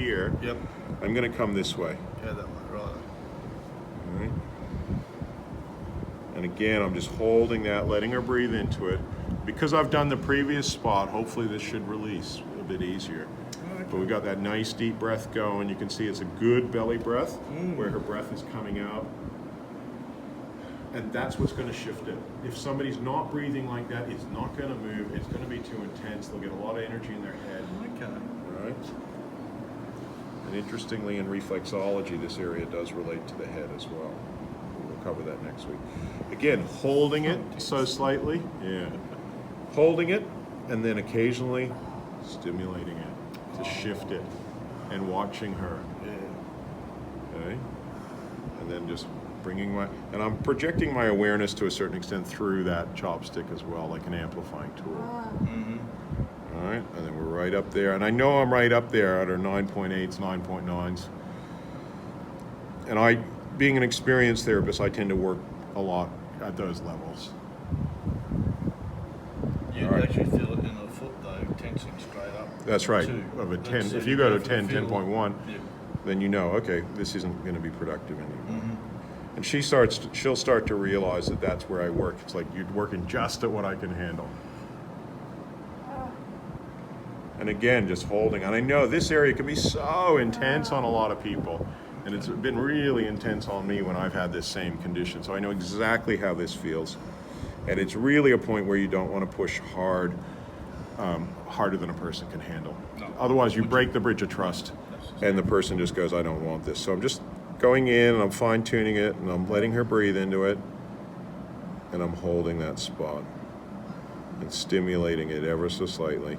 here. Yep. I'm going to come this way. Yeah, that way, right. All right. And again, I'm just holding that, letting her breathe into it. Because I've done the previous spot, hopefully this should release a bit easier. Okay. But we got that nice deep breath going. You can see it's a good belly breath where her breath is coming out. And that's what's going to shift it. If somebody's not breathing like that, it's not going to move. It's going to be too intense. They'll get a lot of energy in their head. Okay. All right. And interestingly, in reflexology, this area does relate to the head as well. We'll cover that next week. Again, holding it so slightly. Yeah. Holding it, and then occasionally stimulating it to shift it and watching her. Yeah. Okay. And then just bringing my, and I'm projecting my awareness to a certain extent through that chopstick as well, like an amplifying tool. Mm-hmm. All right, and then we're right up there. And I know I'm right up there at our 9.8s, 9.9s. And I, being an experienced therapist, I tend to work a lot at those levels. You All right. actually feel it in the foot though, tensing straight up. That's right, Too. of a 10. Let's If say you go to for 10, feel. 10.1, Yeah. then you know, okay, this isn't going to be productive anymore. Mm-hmm. And she'll start to realize that that's where I work. It's like you're working just at what I can handle. And again, just holding. And I know this area can be so intense on a lot of people. And it's been really intense on me when I've had this same condition. So I know exactly how this feels. And it's really a point where you don't want to push hard, harder than a person can handle. No. Otherwise, you break the bridge of trust. And the person just goes, I don't want this. So I'm just going in and I'm fine tuning it and I'm letting her breathe into it. And I'm holding that spot and stimulating it ever so slightly.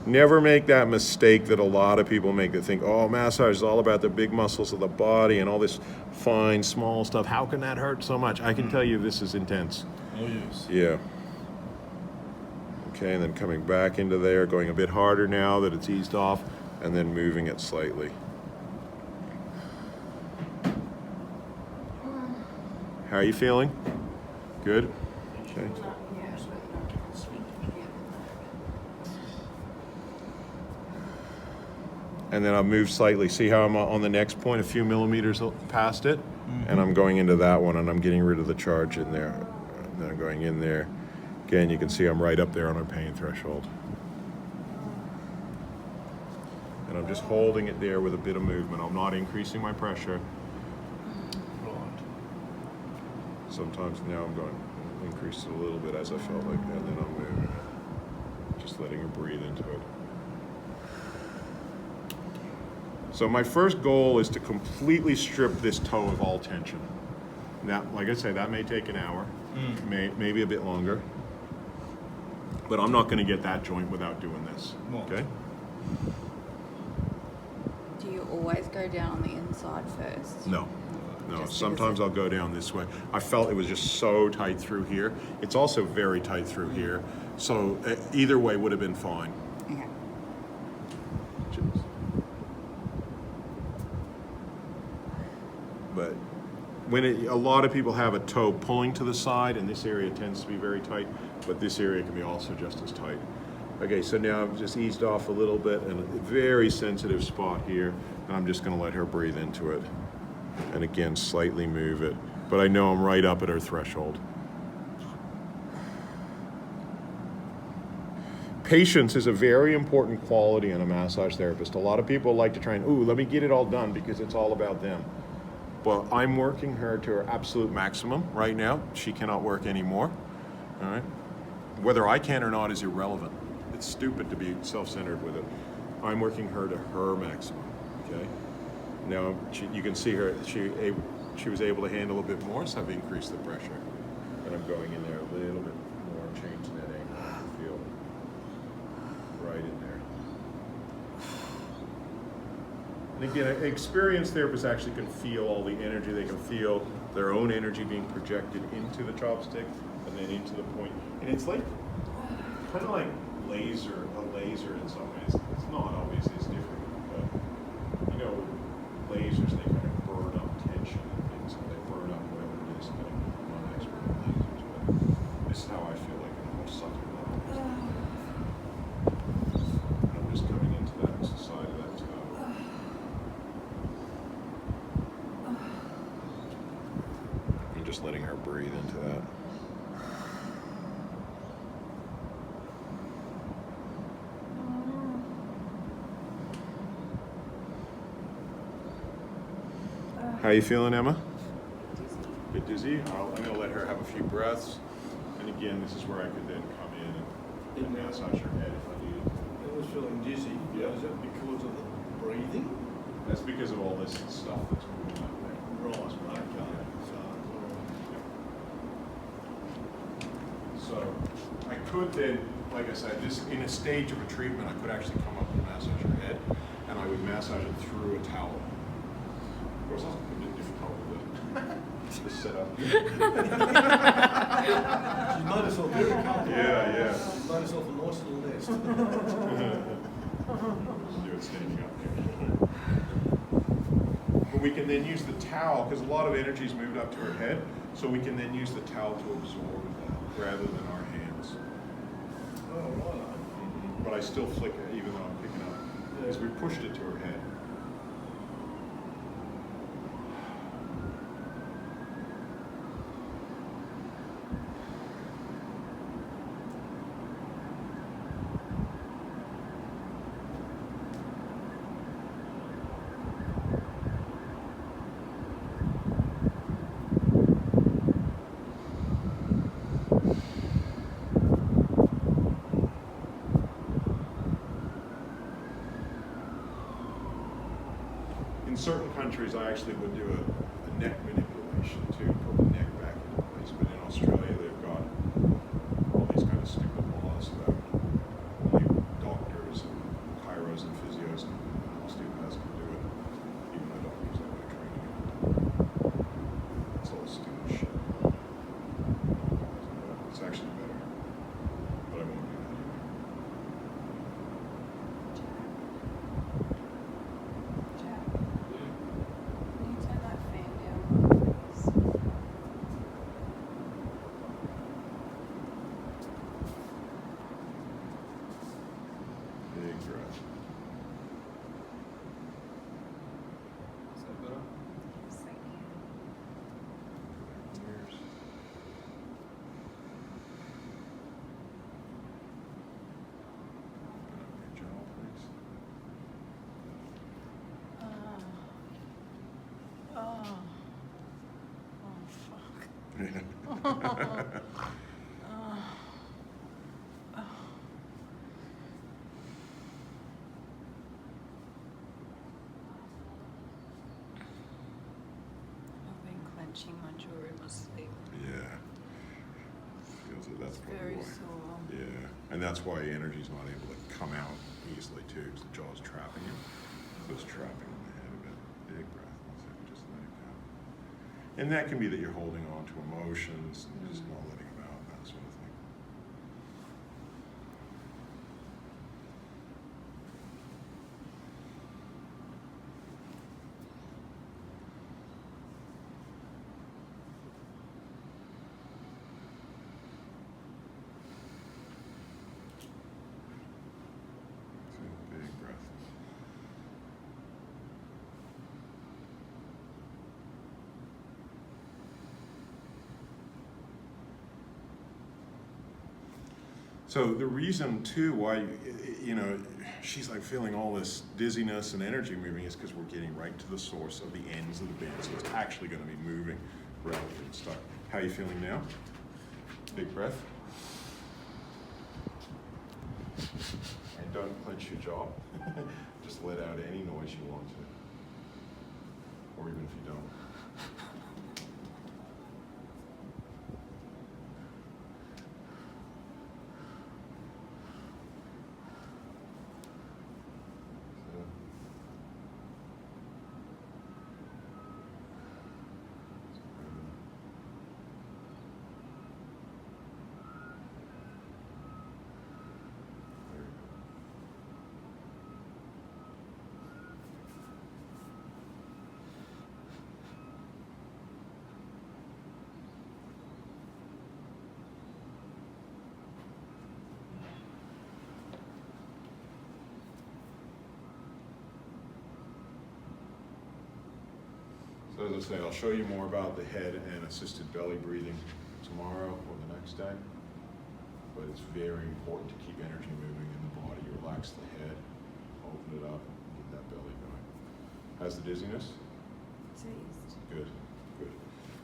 Never make that mistake that a lot of people make that think, oh, massage is all about the big muscles of the body and all this fine, small stuff. How can that hurt so much? I can tell you this is intense. Oh, yes. Yeah. Okay, and then coming back into there, going a bit harder now that it's eased off, and then moving it slightly. How are you feeling? Good? Okay. And then I'll move slightly. See how I'm on the next point, a few millimeters past it? And I'm going into that one, and I'm getting rid of the charge in there. And then I'm going in there. Again, you can see I'm right up there on our pain threshold. And I'm just holding it there with a bit of movement. I'm not increasing my pressure. Right. Sometimes now I'm going to increase it a little bit as I felt like that, and then I'm moving it. Just letting her breathe into it. So my first goal is to completely strip this toe of all tension. Now, like I say, that may take an hour, maybe a bit longer. But I'm not going to get that joint without doing this, okay? Do you always go down on the inside first? No. Just Sometimes I'll go down this way. I felt it was just so tight through here. It's also very tight through here. So either way would have been fine. Okay. But when a lot of people have a toe pulling to the side, and this area tends to be very tight, but this area can be also just as tight. Okay, so now I've just eased off a little bit, and a very sensitive spot here, and I'm just going to let her breathe into it. And again, slightly move it. But I know I'm right up at her threshold. Patience is a very important quality in a massage therapist. A lot of people like to try and, ooh, let me get it all done because it's all about them. But I'm working her to her absolute maximum right now. She cannot work anymore. All right. Whether I can or not is irrelevant. It's stupid to be self-centered with it. I'm working her to her maximum. Okay. Now you can see her. She was able to handle a bit more, so I've increased the pressure, and I'm going in there a little bit more and changing that angle. I feel right in there. And again, an experienced therapist actually can feel all the energy. They can feel their own energy being projected into the chopstick and then into the point. And it's like, kind of like a laser in some ways. It's not, obviously, it's different. But, you know, lasers, they kind of burn up tension and things. And they burn up whatever it is. I'm not an expert in lasers, but this is how I feel like at a more subtle level. I'm just coming just letting her breathe into that. How you feeling, Emma? Bit dizzy? I'm going to let her have a few breaths. And again, this is where I could then come in and massage her head if I needed. I was feeling dizzy. Yeah. Is that because of the breathing? That's because of all this stuff that's moving up there. Right, okay. So I could then, like I said, this in a stage of a treatment, I could actually come up and massage her head, and I would massage it through a towel. Of course, that's a bit difficult with the setup. She's made herself very comfortable. Yeah. She's made herself a nice little nest. Do it standing up there. But we can then use the towel, because a lot of energy is moved up to her head, so we can then use the towel to absorb that rather than our hands. Oh, right. But I still flick it even though I'm picking up, because we pushed it to her head. In certain countries, I actually would do a neck manipulation too, put the neck back into place. But in Australia, they've got all these kind of stupid laws about only doctors and chiros and physios and osteopaths can do it, even though doctors have no training in it. It's all stupid shit. It's actually better, but I won't do that either. Can you turn that fan down, please? Big breath. Is that better? Yes, thank you. Ears. Open up your jaw, please. Fuck. I've been clenching my jaw in my sleep. Yeah. Feels it. That's It's probably very why. sore. Yeah. And that's why energy's not able to come out easily too, because the jaw's trapping it. So it's trapping on the head a bit. Big breath. One second, just let it go. And that can be that you're holding on to emotions and just not letting them out, that sort of thing. So, big breath. So the reason too why, you know, she's like feeling all this dizziness and energy moving is because we're getting right to the source of the ends of the band. So it's actually going to be moving rather than stuck. How are you feeling now? Big breath. And don't clench your jaw. Just let out any noise you want to. Or even if you don't. So as I say, I'll show you more about the head and assisted belly breathing tomorrow or the next day. But it's very important to keep energy moving in the body. You relax the head, open it up, and get that belly going. How's the dizziness? Seized. Good, good.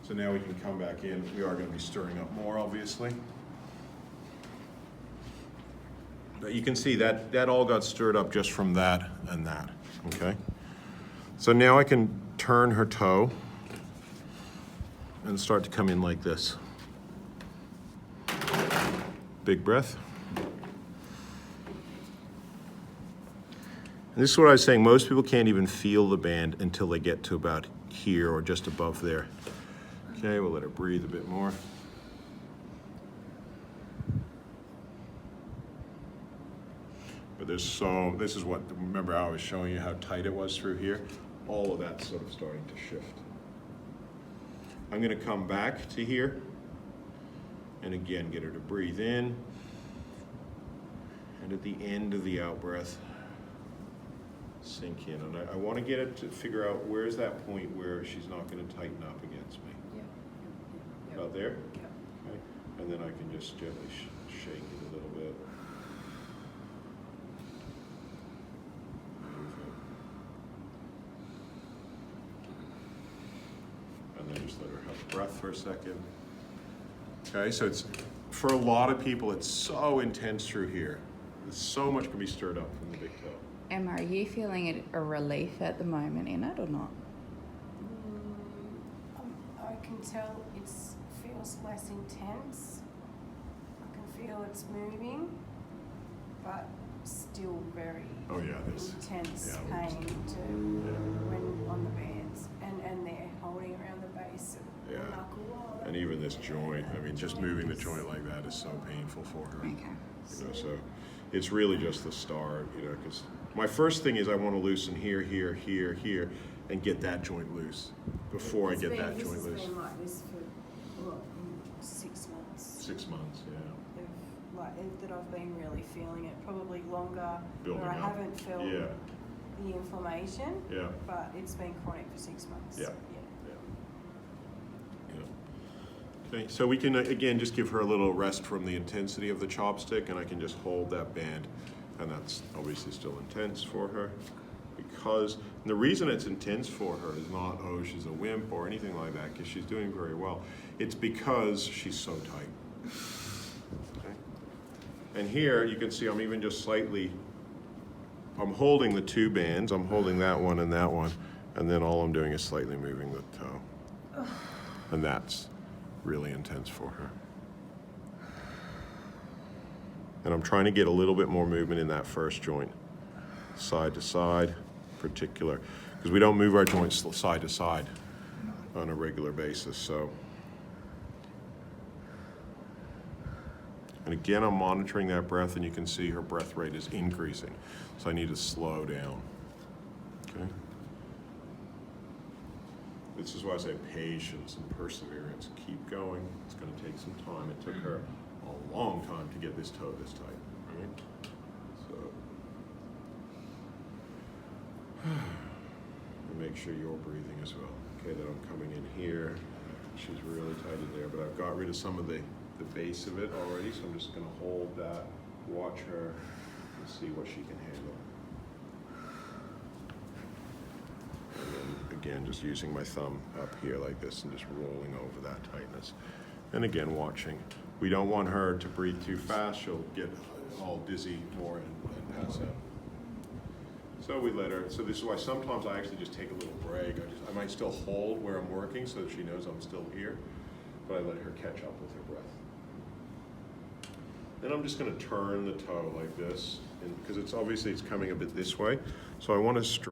So now we can come back in. We are going to be stirring up more, obviously. But you can see that all got stirred up just from that and that, okay? So now I can turn her toe and start to come in like this. Big breath. And this is what I was saying, most people can't even feel the band until they get to about here or just above there. Okay, we'll let her breathe a bit more. But this is what, remember how I was showing you how tight it was through here? All of that's sort of starting to shift. I'm gonna come back to here and again get her to breathe in. And at the end of the out breath, sink in. And I wanna get it to figure out where's that point where she's not gonna tighten up against me. Yep. About there? Yep. Okay. And then I can just gently shake it a little bit. And then just let her have a breath for a second. Okay, so it's, for a lot of people, it's so intense through here. So much can be stirred up from the big toe. Emma, are you feeling a relief at the moment in it or not? I can tell it feels less intense. I can feel it's moving, but still very Oh yeah, this. intense Yeah. pain when on the bands, and they're holding around the base of Yeah. the knuckle. And even this joint, I mean, just moving the joint like that is so painful for her. Okay. You know, so it's really just the start, you know, because my first thing is I want to loosen here, here, here, here, and get that joint loose before I get that joint This loose. has been like this for 6 months. 6 months, yeah. That I've been really feeling it, probably longer, Building where I up. haven't felt Yeah, the inflammation, yeah, but it's been chronic for 6 months. Yeah. yeah. Okay, so we can again just give her a little rest from the intensity of the chopstick, and I can just hold that band, and that's obviously still intense for her. Because and the reason it's intense for her is not, oh, she's a wimp or anything like that, because she's doing very well. It's because she's so tight. Okay? And here you can see I'm even just slightly, I'm holding the two bands, I'm holding that one, and then all I'm doing is slightly moving the toe. And that's really intense for her. And I'm trying to get a little bit more movement in that first joint, side to side, particular, because we don't move our joints side to side on a regular basis. So, and again, I'm monitoring that breath, and you can see her breath rate is increasing. So I need to slow down. Okay. This is why I say patience and perseverance. Keep going. It's going to take some time. It took her a long time to get this toe this tight. Right? So, and make sure you're breathing as well. Okay, that I'm coming in here. She's really tight in there, but I've got rid of some of the base of it already, so I'm just going to hold that, watch her, and see what she can handle. And then again, just using my thumb up here like this and just rolling over that tightness. And again, watching. We don't want her to breathe too fast. She'll get all dizzy more and pass out. So we let her, so this is why sometimes I actually just take a little break. I might still hold where I'm working so that she knows I'm still here, but I let her catch up with her breath. Then I'm just going to turn the toe like this, because it's obviously it's coming a bit this way. So I want to